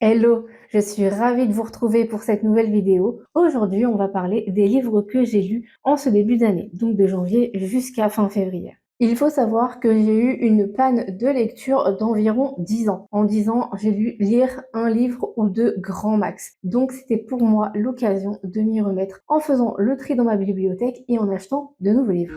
Hello, je suis ravie de vous retrouver pour cette nouvelle vidéo. Aujourd'hui, on va parler des livres que j'ai lus en ce début d'année, donc de janvier jusqu'à fin février. Il faut savoir que j'ai eu une panne de lecture d'environ 10 ans. En 10 ans, j'ai dû lire un livre ou deux grand max. Donc c'était pour moi l'occasion de m'y remettre en faisant le tri dans ma bibliothèque et en achetant de nouveaux livres.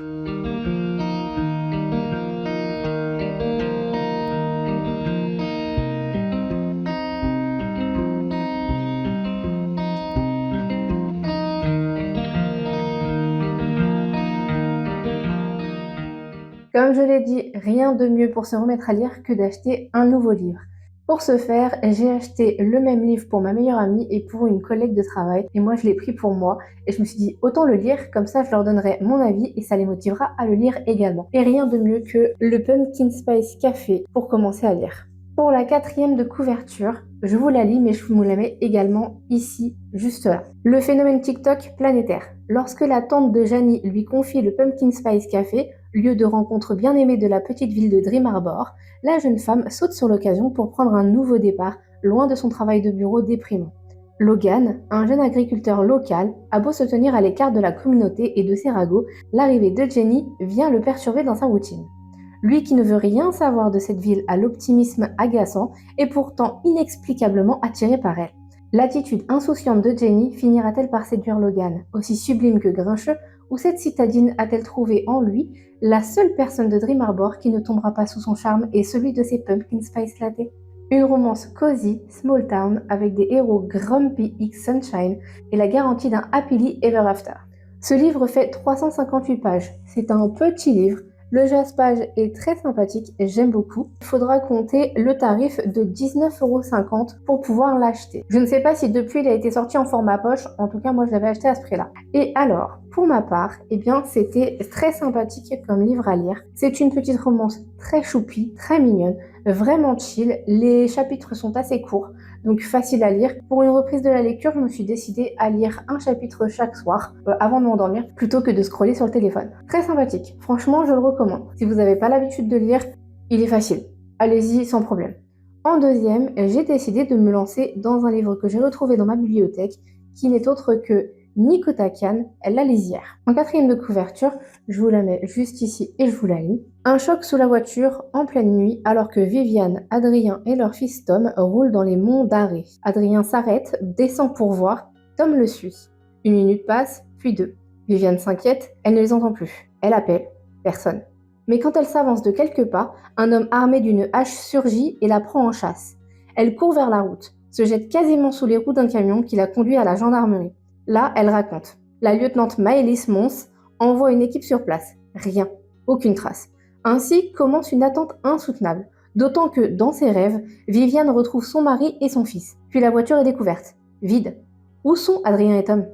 Comme je l'ai dit, rien de mieux pour se remettre à lire que d'acheter un nouveau livre. Pour ce faire, j'ai acheté le même livre pour ma meilleure amie et pour une collègue de travail, et moi je l'ai pris pour moi, et je me suis dit autant le lire, comme ça je leur donnerai mon avis et ça les motivera à le lire également. Et rien de mieux que le Pumpkin Spice Café pour commencer à lire. Pour la quatrième de couverture, je vous la lis mais je vous la mets également ici, juste là. Le phénomène TikTok planétaire. Lorsque la tante de Janie lui confie le Pumpkin Spice Café, lieu de rencontre bien aimé de la petite ville de Dream Harbor, la jeune femme saute sur l'occasion pour prendre un nouveau départ, loin de son travail de bureau déprimant. Logan, un jeune agriculteur local, a beau se tenir à l'écart de la communauté et de ses ragots, l'arrivée de Jenny vient le perturber dans sa routine. Lui qui ne veut rien savoir de cette ville à l'optimisme agaçant est pourtant inexplicablement attiré par elle. L'attitude insouciante de Jenny finira-t-elle par séduire Logan, aussi sublime que grincheux, ou cette citadine a-t-elle trouvé en lui la seule personne de Dream Harbor qui ne tombera pas sous son charme est celui de ses Pumpkin Spice Latte? Une romance cosy, small town, avec des héros Grumpy X Sunshine et la garantie d'un happily ever after. Ce livre fait 358 pages. C'est un petit livre. Le jaspage est très sympathique, j'aime beaucoup. Il faudra compter le tarif de 19,50 € pour pouvoir l'acheter. Je ne sais pas si depuis il a été sorti en format poche, en tout cas moi je l'avais acheté à ce prix-là. Et alors, pour ma part, eh bien c'était très sympathique comme livre à lire. C'est une petite romance très choupie, très mignonne, vraiment chill. Les chapitres sont assez courts, donc facile à lire. Pour une reprise de la lecture, je me suis décidée à lire un chapitre chaque soir avant de m'endormir plutôt que de scroller sur le téléphone. Très sympathique, franchement je le recommande. Si vous n'avez pas l'habitude de lire, il est facile. Allez-y sans problème. En deuxième, j'ai décidé de me lancer dans un livre que j'ai retrouvé dans ma bibliothèque qui n'est autre que Nico Takian, La lisière. En quatrième de couverture, je vous la mets juste ici et je vous la lis. Un choc sous la voiture en pleine nuit alors que Viviane, Adrien et leur fils Tom roulent dans les monts d'Arrée. Adrien s'arrête, descend pour voir, Tom le suit. Une minute passe, puis deux. Viviane s'inquiète, elle ne les entend plus. Elle appelle, personne. Mais quand elle s'avance de quelques pas, un homme armé d'une hache surgit et la prend en chasse. Elle court vers la route, se jette quasiment sous les roues d'un camion qui la conduit à la gendarmerie. Là, elle raconte. La lieutenante Maëlys Mons envoie une équipe sur place. Rien, aucune trace. Ainsi commence une attente insoutenable, d'autant que, dans ses rêves, Viviane retrouve son mari et son fils. Puis la voiture est découverte, vide. Où sont Adrien et Tom?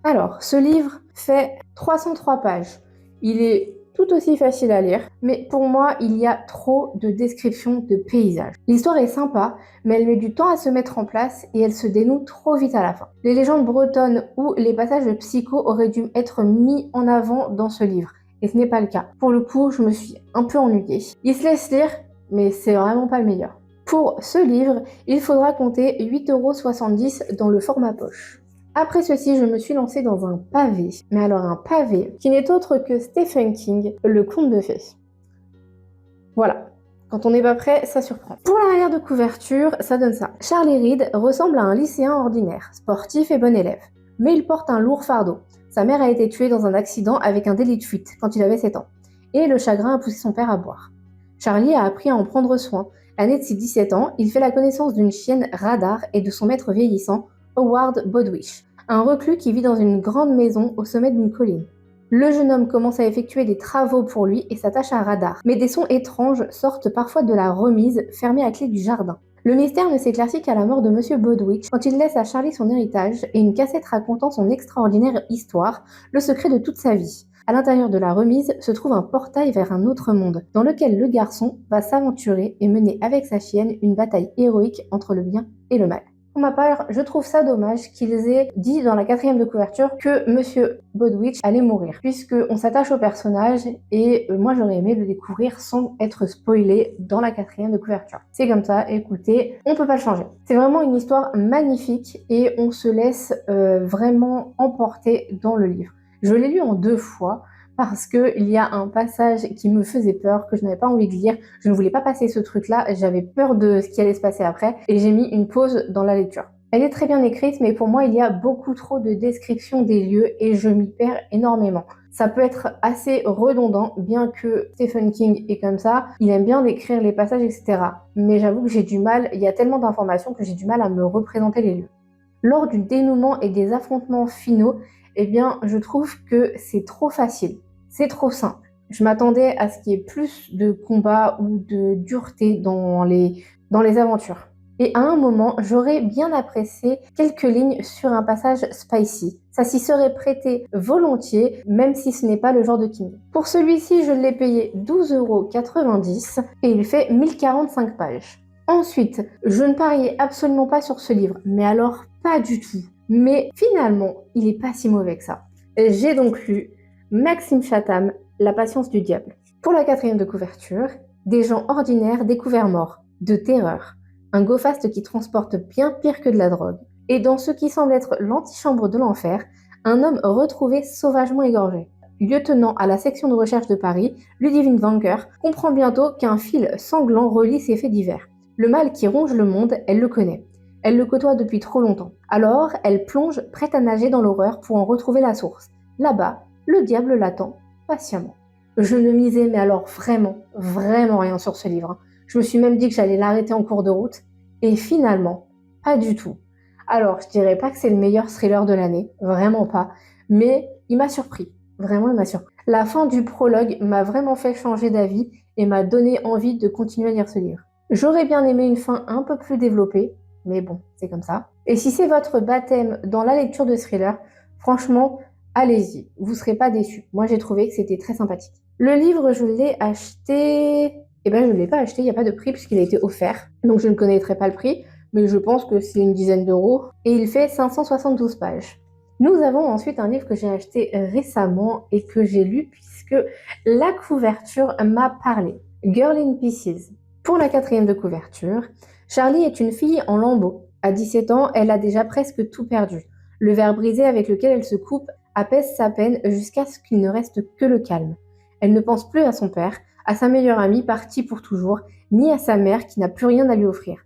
Alors, ce livre fait 303 pages. Il est tout aussi facile à lire, mais pour moi, il y a trop de descriptions de paysages. L'histoire est sympa, mais elle met du temps à se mettre en place et elle se dénoue trop vite à la fin. Les légendes bretonnes ou les passages de psycho auraient dû être mis en avant dans ce livre, et ce n'est pas le cas. Pour le coup, je me suis un peu ennuyée. Il se laisse lire, mais c'est vraiment pas le meilleur. Pour ce livre, il faudra compter 8,70 € dans le format poche. Après ceci, je me suis lancée dans un pavé, mais alors un pavé qui n'est autre que Stephen King, le conte de fées. Voilà, quand on n'est pas prêt, ça surprend. Pour l'arrière de couverture, ça donne ça. Charlie Reed ressemble à un lycéen ordinaire, sportif et bon élève, mais il porte un lourd fardeau. Sa mère a été tuée dans un accident avec un délit de fuite quand il avait 7 ans, et le chagrin a poussé son père à boire. Charlie a appris à en prendre soin. L'année de ses 17 ans, il fait la connaissance d'une chienne radar et de son maître vieillissant, Howard Bodwish, un reclus qui vit dans une grande maison au sommet d'une colline. Le jeune homme commence à effectuer des travaux pour lui et s'attache à Radar, mais des sons étranges sortent parfois de la remise fermée à clé du jardin. Le mystère ne s'éclaircit qu'à la mort de Monsieur Bodwick quand il laisse à Charlie son héritage et une cassette racontant son extraordinaire histoire, le secret de toute sa vie. À l'intérieur de la remise se trouve un portail vers un autre monde, dans lequel le garçon va s'aventurer et mener avec sa chienne une bataille héroïque entre le bien et le mal. Pour ma part, je trouve ça dommage qu'ils aient dit dans la 4e de couverture que Monsieur Bodwitch allait mourir, puisqu'on s'attache au personnage et moi j'aurais aimé le découvrir sans être spoilé dans la 4e de couverture. C'est comme ça, écoutez, on peut pas le changer. C'est vraiment une histoire magnifique et on se laisse vraiment emporter dans le livre. Je l'ai lu en 2 fois, parce qu'il y a un passage qui me faisait peur, que je n'avais pas envie de lire. Je ne voulais pas passer ce truc-là, j'avais peur de ce qui allait se passer après, et j'ai mis une pause dans la lecture. Elle est très bien écrite, mais pour moi, il y a beaucoup trop de descriptions des lieux, et je m'y perds énormément. Ça peut être assez redondant, bien que Stephen King est comme ça, il aime bien décrire les passages, etc. Mais j'avoue que j'ai du mal, il y a tellement d'informations que j'ai du mal à me représenter les lieux. Lors du dénouement et des affrontements finaux, eh bien, je trouve que c'est trop facile. C'est trop simple. Je m'attendais à ce qu'il y ait plus de combats ou de dureté dans les aventures. Et à un moment, j'aurais bien apprécié quelques lignes sur un passage spicy. Ça s'y serait prêté volontiers, même si ce n'est pas le genre de King. Pour celui-ci, je l'ai payé 12,90 € et il fait 1045 pages. Ensuite, je ne pariais absolument pas sur ce livre, mais alors pas du tout. Mais finalement, il est pas si mauvais que ça. J'ai donc lu Maxime Chatham, La patience du diable. Pour la 4e de couverture, des gens ordinaires découverts morts, de terreur, un go fast qui transporte bien pire que de la drogue, et dans ce qui semble être l'antichambre de l'enfer, un homme retrouvé sauvagement égorgé. Lieutenant à la section de recherche de Paris, Ludivine Vanker comprend bientôt qu'un fil sanglant relie ses faits divers. Le mal qui ronge le monde, elle le connaît. Elle le côtoie depuis trop longtemps. Alors, elle plonge, prête à nager dans l'horreur pour en retrouver la source. Là-bas, le diable l'attend, patiemment. Je ne misais mais alors vraiment rien sur ce livre. Je me suis même dit que j'allais l'arrêter en cours de route, et finalement, pas du tout. Alors, je dirais pas que c'est le meilleur thriller de l'année, vraiment pas, mais il m'a surpris. Vraiment, il m'a surpris. La fin du prologue m'a vraiment fait changer d'avis et m'a donné envie de continuer à lire ce livre. J'aurais bien aimé une fin un peu plus développée, mais bon, c'est comme ça. Et si c'est votre baptême dans la lecture de thriller, franchement, allez-y, vous serez pas déçus. Moi, j'ai trouvé que c'était très sympathique. Le livre, je l'ai acheté... Eh ben, je ne l'ai pas acheté, il n'y a pas de prix puisqu'il a été offert. Donc, je ne connaîtrai pas le prix, mais je pense que c'est une dizaine d'euros. Et il fait 572 pages. Nous avons ensuite un livre que j'ai acheté récemment et que j'ai lu puisque la couverture m'a parlé. Girl in Pieces. Pour la 4e de couverture, Charlie est une fille en lambeaux. À 17 ans, elle a déjà presque tout perdu. Le verre brisé avec lequel elle se coupe apaise sa peine jusqu'à ce qu'il ne reste que le calme. Elle ne pense plus à son père, à sa meilleure amie partie pour toujours, ni à sa mère qui n'a plus rien à lui offrir.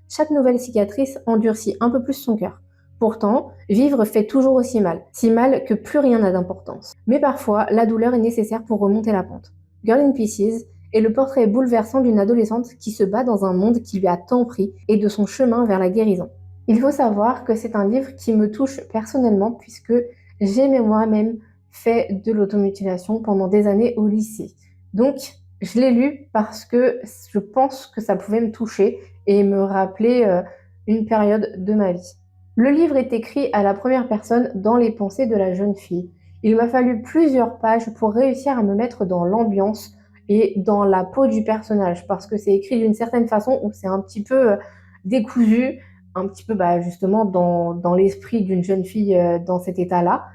Chaque nouvelle cicatrice endurcit un peu plus son cœur. Pourtant, vivre fait toujours aussi mal, si mal que plus rien n'a d'importance. Mais parfois, la douleur est nécessaire pour remonter la pente. Girl in Pieces est le portrait bouleversant d'une adolescente qui se bat dans un monde qui lui a tant pris et de son chemin vers la guérison. Il faut savoir que c'est un livre qui me touche personnellement puisque j'ai moi-même fait de l'automutilation pendant des années au lycée. Donc, je l'ai lu parce que je pense que ça pouvait me toucher et me rappeler une période de ma vie. Le livre est écrit à la première personne dans les pensées de la jeune fille. Il m'a fallu plusieurs pages pour réussir à me mettre dans l'ambiance et dans la peau du personnage parce que c'est écrit d'une certaine façon où c'est un petit peu décousu, un petit peu justement dans l'esprit d'une jeune fille dans cet état-là.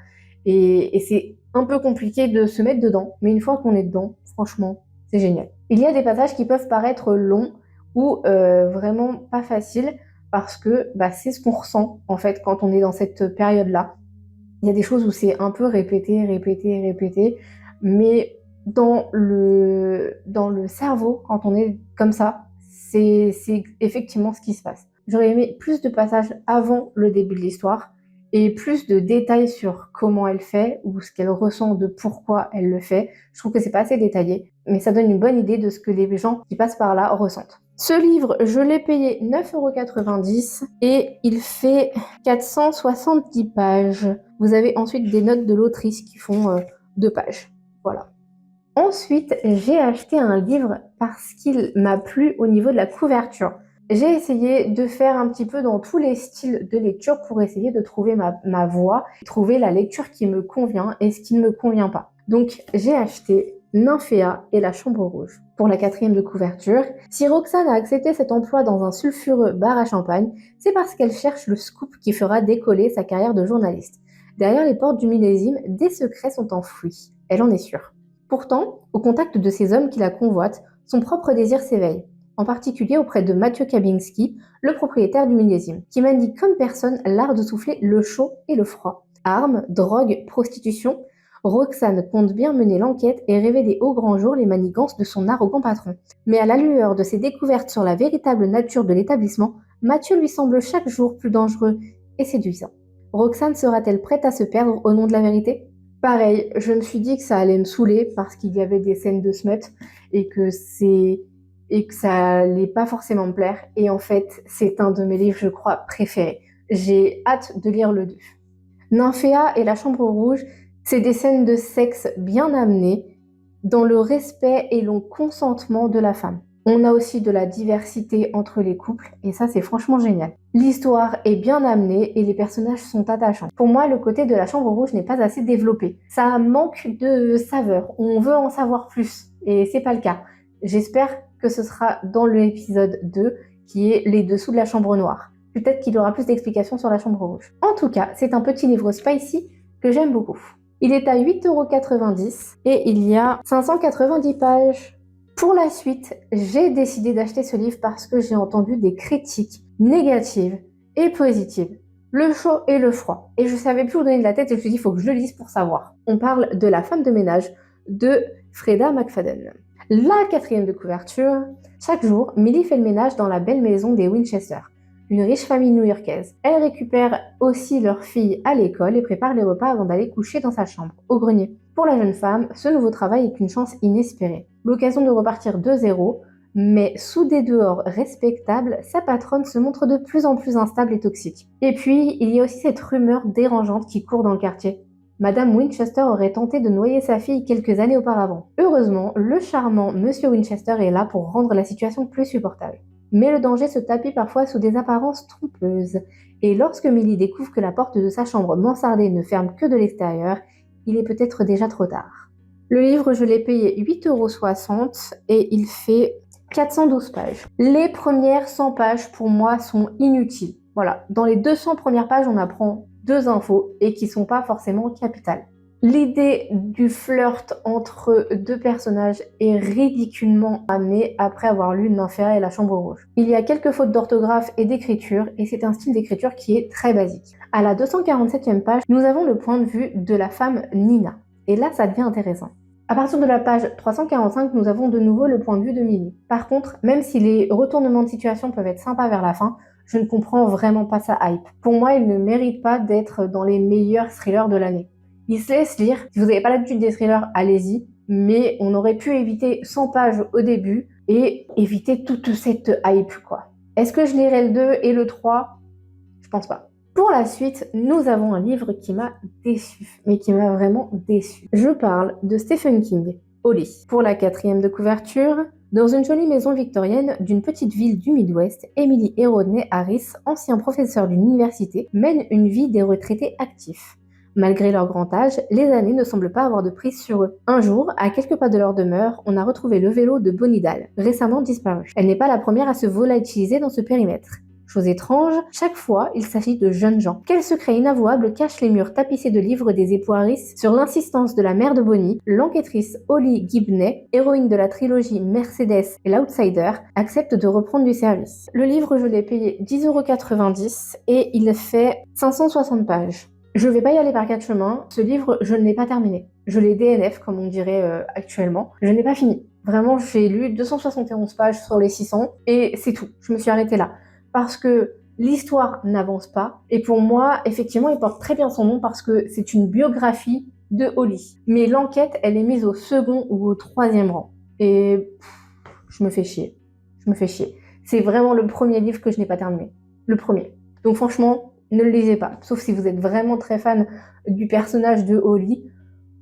Et c'est un peu compliqué de se mettre dedans, mais une fois qu'on est dedans, franchement, c'est génial. Il y a des passages qui peuvent paraître longs ou vraiment pas faciles parce que c'est ce qu'on ressent en fait quand on est dans cette période-là. Il y a des choses où c'est un peu répété, mais dans le cerveau, quand on est comme ça, c'est effectivement ce qui se passe. J'aurais aimé plus de passages avant le début de l'histoire et plus de détails sur comment elle fait ou ce qu'elle ressent de pourquoi elle le fait. Je trouve que c'est pas assez détaillé, mais ça donne une bonne idée de ce que les gens qui passent par là ressentent. Ce livre, je l'ai payé 9,90 € et il fait 470 pages. Vous avez ensuite des notes de l'autrice qui font 2 pages. Voilà. Ensuite, j'ai acheté un livre parce qu'il m'a plu au niveau de la couverture. J'ai essayé de faire un petit peu dans tous les styles de lecture pour essayer de trouver ma voie, trouver la lecture qui me convient et ce qui ne me convient pas. Donc, j'ai acheté Nymphéa et la chambre rouge. Pour la quatrième de couverture, si Roxane a accepté cet emploi dans un sulfureux bar à champagne, c'est parce qu'elle cherche le scoop qui fera décoller sa carrière de journaliste. Derrière les portes du millésime, des secrets sont enfouis, elle en est sûre. Pourtant, au contact de ces hommes qui la convoitent, son propre désir s'éveille, en particulier auprès de Mathieu Kabinski, le propriétaire du millésime, qui manie comme personne l'art de souffler le chaud et le froid. Armes, drogue, prostitution, Roxane compte bien mener l'enquête et révéler au grand jour les manigances de son arrogant patron. Mais à la lueur de ses découvertes sur la véritable nature de l'établissement, Mathieu lui semble chaque jour plus dangereux et séduisant. Roxane sera-t-elle prête à se perdre au nom de la vérité? Pareil, je me suis dit que ça allait me saouler parce qu'il y avait des scènes de smut et que ça allait pas forcément me plaire. Et en fait, c'est un de mes livres, je crois, préférés. J'ai hâte de lire le 2. Nymphéa et la chambre rouge, c'est des scènes de sexe bien amenées, dans le respect et le consentement de la femme. On a aussi de la diversité entre les couples, et ça c'est franchement génial. L'histoire est bien amenée et les personnages sont attachants. Pour moi, le côté de la chambre rouge n'est pas assez développé. Ça manque de saveur, on veut en savoir plus, et c'est pas le cas. J'espère que ce sera dans l'épisode 2, qui est les dessous de la chambre noire. Peut-être qu'il y aura plus d'explications sur la chambre rouge. En tout cas, c'est un petit livre spicy que j'aime beaucoup. Il est à 8,90 € et il y a 590 pages. Pour la suite, j'ai décidé d'acheter ce livre parce que j'ai entendu des critiques négatives et positives. Le chaud et le froid. Et je savais plus où donner de la tête et je me suis dit, il faut que je le lise pour savoir. On parle de La femme de ménage de Freda McFadden. La quatrième de couverture. Chaque jour, Millie fait le ménage dans la belle maison des Winchester, une riche famille new-yorkaise. Elle récupère aussi leur fille à l'école et prépare les repas avant d'aller coucher dans sa chambre, au grenier. Pour la jeune femme, ce nouveau travail est une chance inespérée. L'occasion de repartir de zéro, mais sous des dehors respectables, sa patronne se montre de plus en plus instable et toxique. Et puis, il y a aussi cette rumeur dérangeante qui court dans le quartier. Madame Winchester aurait tenté de noyer sa fille quelques années auparavant. Heureusement, le charmant Monsieur Winchester est là pour rendre la situation plus supportable. Mais le danger se tapit parfois sous des apparences trompeuses. Et lorsque Millie découvre que la porte de sa chambre mansardée ne ferme que de l'extérieur, il est peut-être déjà trop tard. Le livre, je l'ai payé 8,60 € et il fait 412 pages. Les premières 100 pages, pour moi, sont inutiles. Voilà, dans les 200 premières pages, on apprend 2 infos et qui sont pas forcément capitales. L'idée du flirt entre deux personnages est ridiculement amenée après avoir lu Nymphéa et la chambre rouge. Il y a quelques fautes d'orthographe et d'écriture et c'est un style d'écriture qui est très basique. À la 247e page, nous avons le point de vue de la femme Nina. Et là, ça devient intéressant. À partir de la page 345, nous avons de nouveau le point de vue de Millie. Par contre, même si les retournements de situation peuvent être sympas vers la fin, je ne comprends vraiment pas sa hype. Pour moi, il ne mérite pas d'être dans les meilleurs thrillers de l'année. Il se laisse lire. Si vous n'avez pas l'habitude des thrillers, allez-y. Mais on aurait pu éviter 100 pages au début et éviter toute cette hype, quoi. Est-ce que je lirai le 2 et le 3? Je pense pas. Pour la suite, nous avons un livre qui m'a déçu, mais qui m'a vraiment déçu. Je parle de Stephen King, Holly. Pour la quatrième de couverture, dans une jolie maison victorienne d'une petite ville du Midwest, Emily et Rodney Harris, anciens professeurs d'une université, mènent une vie des retraités actifs. Malgré leur grand âge, les années ne semblent pas avoir de prise sur eux. Un jour, à quelques pas de leur demeure, on a retrouvé le vélo de Bonnie Dahl, récemment disparu. Elle n'est pas la première à se volatiliser dans ce périmètre. Chose étrange, chaque fois, il s'agit de jeunes gens. Quel secret inavouable cache les murs tapissés de livres des époux Harris? Sur l'insistance de la mère de Bonnie, l'enquêtrice Holly Gibney, héroïne de la trilogie Mercedes et l'Outsider, accepte de reprendre du service. Le livre, je l'ai payé 10,90 € et il fait 560 pages. Je vais pas y aller par 4 chemins. Ce livre, je ne l'ai pas terminé. Je l'ai DNF, comme on dirait actuellement. Je n'ai pas fini. Vraiment, j'ai lu 271 pages sur les 600 et c'est tout. Je me suis arrêtée là. Parce que l'histoire n'avance pas. Et pour moi, effectivement, il porte très bien son nom parce que c'est une biographie de Holly. Mais l'enquête, elle est mise au second ou au troisième rang. Et je me fais chier. Je me fais chier. C'est vraiment le premier livre que je n'ai pas terminé. Le premier. Donc franchement, ne le lisez pas. Sauf si vous êtes vraiment très fan du personnage de Holly.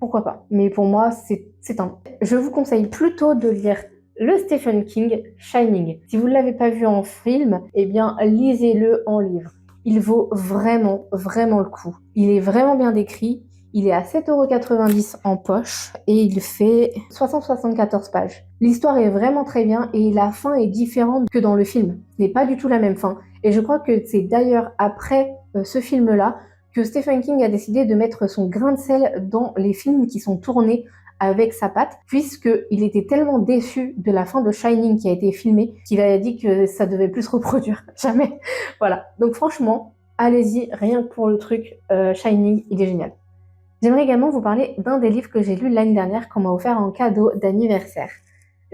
Pourquoi pas. Mais pour moi, c'est un... Je vous conseille plutôt de lire le Stephen King Shining. Si vous ne l'avez pas vu en film, eh bien, lisez-le en livre. Il vaut vraiment, vraiment le coup. Il est vraiment bien décrit. Il est à 7,90 € en poche et il fait 674 pages. L'histoire est vraiment très bien et la fin est différente que dans le film. Ce n'est pas du tout la même fin. Et je crois que c'est d'ailleurs après ce film-là que Stephen King a décidé de mettre son grain de sel dans les films qui sont tournés avec sa patte, puisqu'il était tellement déçu de la fin de Shining qui a été filmée qu'il a dit que ça devait plus se reproduire. Jamais. Voilà. Donc franchement, allez-y, rien que pour le truc Shining, il est génial. J'aimerais également vous parler d'un des livres que j'ai lu l'année dernière qu'on m'a offert en cadeau d'anniversaire.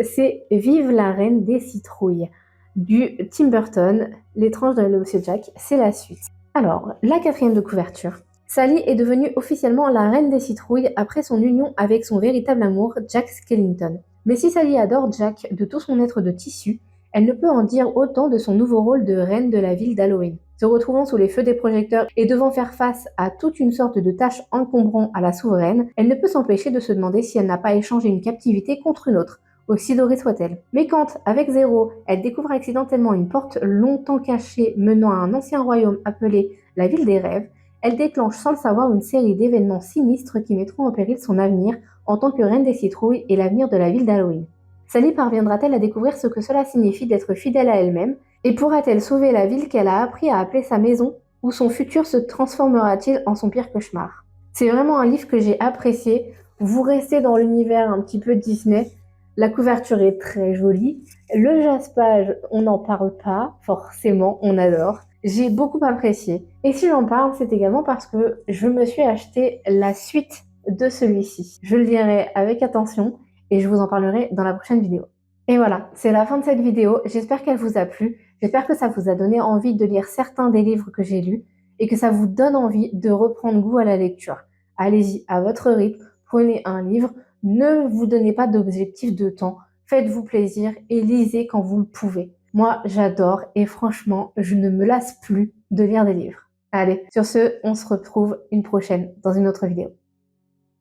C'est Vive la Reine des Citrouilles du Tim Burton, L'étrange de Monsieur Jack, c'est la suite. Alors, la 4e de couverture. Sally est devenue officiellement la reine des citrouilles après son union avec son véritable amour, Jack Skellington. Mais si Sally adore Jack de tout son être de tissu, elle ne peut en dire autant de son nouveau rôle de reine de la ville d'Halloween. Se retrouvant sous les feux des projecteurs et devant faire face à toute une sorte de tâche encombrant à la souveraine, elle ne peut s'empêcher de se demander si elle n'a pas échangé une captivité contre une autre, aussi dorée soit-elle. Mais quand, avec Zéro, elle découvre accidentellement une porte longtemps cachée menant à un ancien royaume appelé la Ville des Rêves, elle déclenche sans le savoir une série d'événements sinistres qui mettront en péril son avenir en tant que reine des citrouilles et l'avenir de la ville d'Halloween. Sally parviendra-t-elle à découvrir ce que cela signifie d'être fidèle à elle-même et pourra-t-elle sauver la ville qu'elle a appris à appeler sa maison ou son futur se transformera-t-il en son pire cauchemar? C'est vraiment un livre que j'ai apprécié. Vous restez dans l'univers un petit peu Disney. La couverture est très jolie. Le jaspage, on n'en parle pas, forcément, on adore. J'ai beaucoup apprécié. Et si j'en parle, c'est également parce que je me suis acheté la suite de celui-ci. Je le lirai avec attention et je vous en parlerai dans la prochaine vidéo. Et voilà, c'est la fin de cette vidéo. J'espère qu'elle vous a plu. J'espère que ça vous a donné envie de lire certains des livres que j'ai lus et que ça vous donne envie de reprendre goût à la lecture. Allez-y à votre rythme, prenez un livre, ne vous donnez pas d'objectif de temps, faites-vous plaisir et lisez quand vous le pouvez. Moi, j'adore et franchement, je ne me lasse plus de lire des livres. Allez, sur ce, on se retrouve une prochaine dans une autre vidéo.